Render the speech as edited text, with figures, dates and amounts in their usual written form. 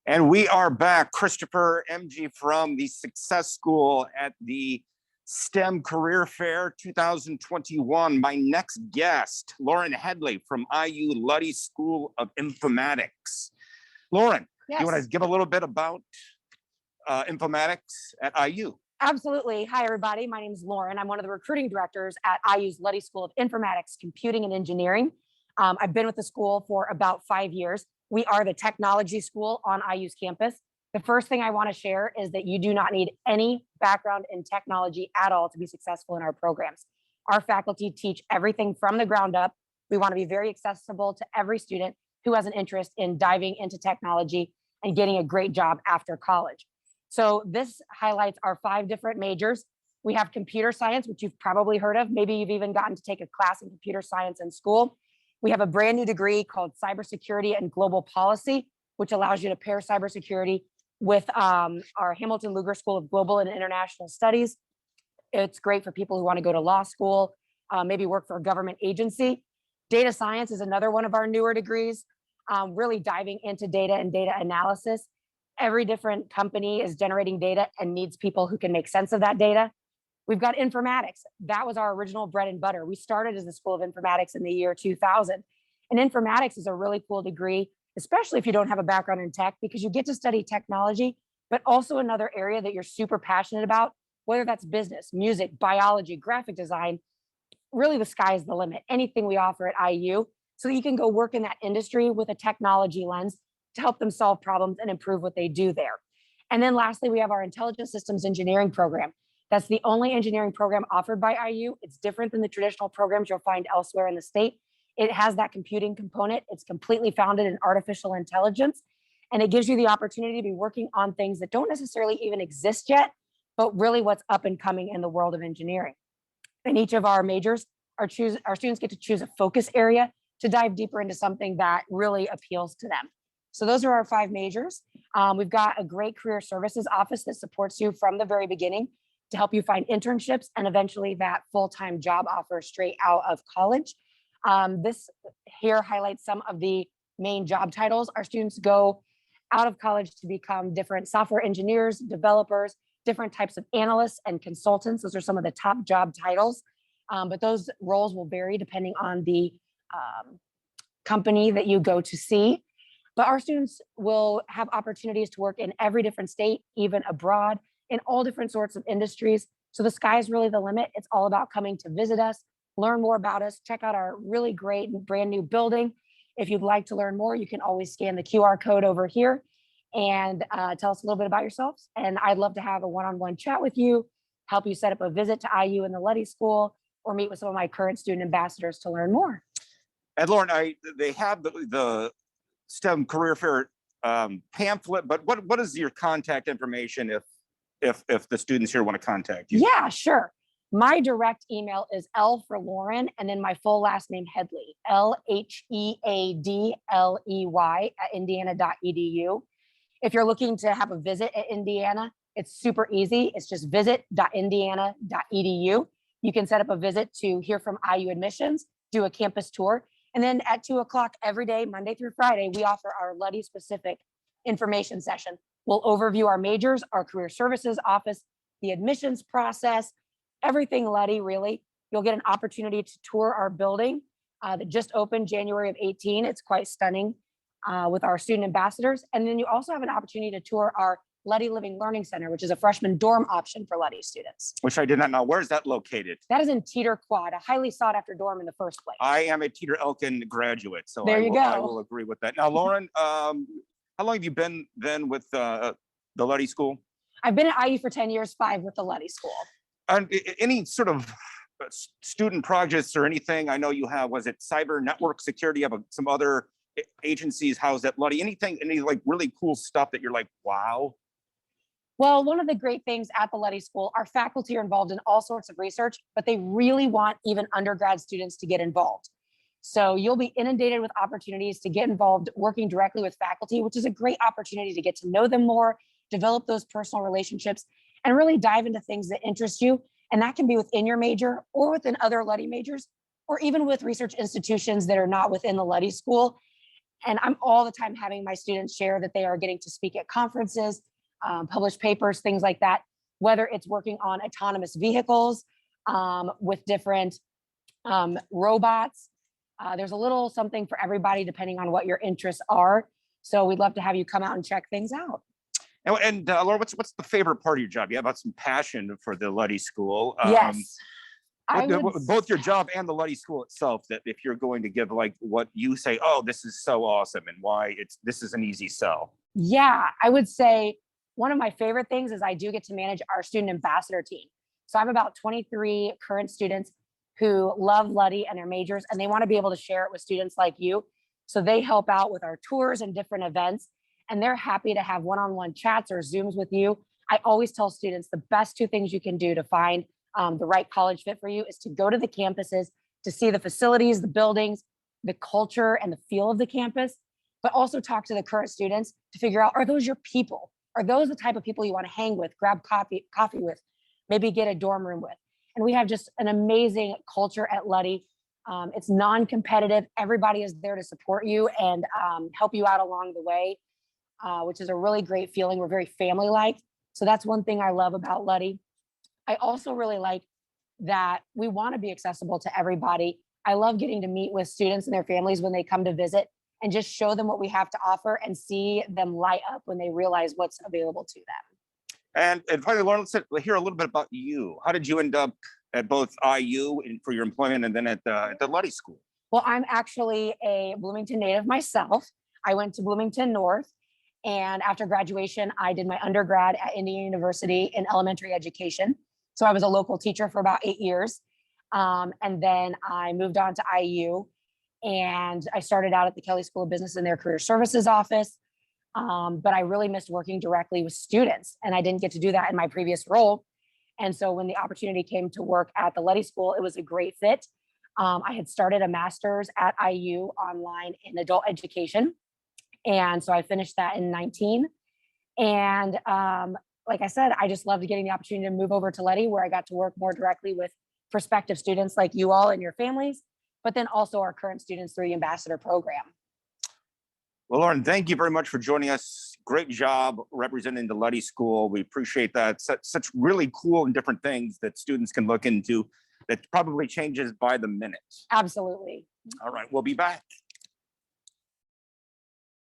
And we are back. Christopher MG from the Success School at the STEM Career Fair 2021. My next guest, Lauren Headley from IU Luddy School of Informatics. Lauren, Yes. you want to give a little bit about informatics at IU? Absolutely. Hi, everybody. My name is Lauren. I'm one of the recruiting directors at IU's Luddy School of Informatics, Computing and Engineering. I've been with the school for about 5 years. We are the technology school on IU's campus. The first thing I want to share is that you do not need any background in technology at all to be successful in our programs. Our faculty teach everything from the ground up. We want to be very accessible to every student who has an interest in diving into technology and getting a great job after college. So this highlights our 5 different majors. We have computer science, which you've probably heard of. Maybe you've even gotten to take a class in computer science in school. We have a brand new degree called cybersecurity and global policy, which allows you to pair cybersecurity with our Hamilton Luger School of Global and International Studies. It's great for people who want to go to law school, maybe work for a government agency. Data science is another one of our newer degrees, really diving into data and data analysis. Every different company is generating data and needs people who can make sense of that data. We've got informatics. That was our original bread and butter. We started as the School of Informatics in the year 2000. And informatics is a really cool degree, especially if you don't have a background in tech, because you get to study technology, but also another area that you're super passionate about, whether that's business, music, biology, graphic design. Really, the sky is the limit. Anything we offer at IU, so that you can go work in that industry with a technology lens to help them solve problems and improve what they do there. And then lastly, we have our Intelligent Systems Engineering program. That's the only engineering program offered by IU. It's different than the traditional programs you'll find elsewhere in the state. It has that computing component. It's completely founded in artificial intelligence, and it gives you the opportunity to be working on things that don't necessarily even exist yet, but really what's up and coming in the world of engineering. In each of our majors, our students get to choose a focus area to dive deeper into something that really appeals to them. So those are our 5 majors. We've got a great career services office that supports you from the very beginning to help you find internships and eventually that full-time job offer straight out of college. This here highlights some of the main job titles. Our students go out of college to become different software engineers, developers, different types of analysts and consultants. Those are some of the top job titles, but those roles will vary depending on the company that you go to see. But our students will have opportunities to work in every different state, even abroad, in all different sorts of industries. So the sky is really the limit. It's all about coming to visit us, learn more about us, check out our really great and brand new building. If you'd like to learn more, you can always scan the QR code over here and tell us a little bit about yourselves. And I'd love to have a one-on-one chat with you, help you set up a visit to IU and the Luddy School, or meet with some of my current student ambassadors to learn more. And Lauren, they have the STEM Career Fair pamphlet, but what is your contact information if the students here want to contact you? Yeah, sure. My direct email is L for Lauren, and then my full last name, Headley, LHEADLEY @indiana.edu. If you're looking to have a visit at Indiana, it's super easy. It's just visit.indiana.edu. You can set up a visit to hear from IU admissions, do a campus tour, and then at 2 o'clock every day, Monday through Friday, we offer our Luddy specific information session. We'll overview our majors, our career services office, the admissions process, everything Luddy, really. You'll get an opportunity to tour our building that just opened January of 18. It's quite stunning with our student ambassadors. And then you also have an opportunity to tour our Luddy Living Learning Center, which is a freshman dorm option for Luddy students. Which I did not know. Where is that located? That is in Teeter Quad, a highly sought after dorm in the first place. I am a Teeter Elkin graduate, so there you go. I will agree with that. Now, Lauren, how long have you been then with the Luddy School? I've been at IU for 10 years, 5 with the Luddy School. And any sort of student projects or anything? I know you have, was it cyber network security? You have some other agencies housed at Luddy. Any like really cool stuff that you're like, wow? Well, one of the great things at the Luddy School, our faculty are involved in all sorts of research, but they really want even undergrad students to get involved. So you'll be inundated with opportunities to get involved working directly with faculty, which is a great opportunity to get to know them more, develop those personal relationships, and really dive into things that interest you. And that can be within your major or within other Luddy majors, or even with research institutions that are not within the Luddy School. And I'm all the time having my students share that they are getting to speak at conferences, publish papers, things like that, whether it's working on autonomous vehicles with different robots. There's a little something for everybody depending on what your interests are. So we'd love to have you come out and check things out. And Laura, what's the favorite part of your job? You have some passion for the Luddy School. Yes. Both your job and the Luddy School itself, that if you're going to give like what you say, oh, this is so awesome, and why this is an easy sell. Yeah, I would say one of my favorite things is I do get to manage our student ambassador team. So I have about 23 current students who love Luddy and their majors, and they want to be able to share it with students like you. So they help out with our tours and different events, and they're happy to have one-on-one chats or Zooms with you. I always tell students the best two things you can do to find the right college fit for you is to go to the campuses, to see the facilities, the buildings, the culture, and the feel of the campus, but also talk to the current students to figure out, are those your people? Are those the type of people you want to hang with, grab coffee with, maybe get a dorm room with? And we have just an amazing culture at Luddy. It's non-competitive. Everybody is there to support you and help you out along the way, which is a really great feeling. We're very family-like. So that's one thing I love about Luddy. I also really like that we want to be accessible to everybody. I love getting to meet with students and their families when they come to visit and just show them what we have to offer and see them light up when they realize what's available to them. And finally, Lauren, let's hear a little bit about you. How did you end up at both IU for your employment and then at the Luddy School? Well, I'm actually a Bloomington native myself. I went to Bloomington North, and after graduation, I did my undergrad at Indiana University in elementary education. So I was a local teacher for about 8 years. And then I moved on to IU, and I started out at the Kelley School of Business in their career services office. But I really missed working directly with students, and I didn't get to do that in my previous role. And so when the opportunity came to work at the Luddy School, it was a great fit. I had started a master's at IU online in adult education. And so I finished that in 19. And like I said, I just loved getting the opportunity to move over to Luddy, where I got to work more directly with prospective students like you all and your families, but then also our current students through the ambassador program. Well, Lauren, thank you very much for joining us. Great job representing the Luddy School. We appreciate that. Such really cool and different things that students can look into that probably changes by the minute. Absolutely. All right, we'll be back.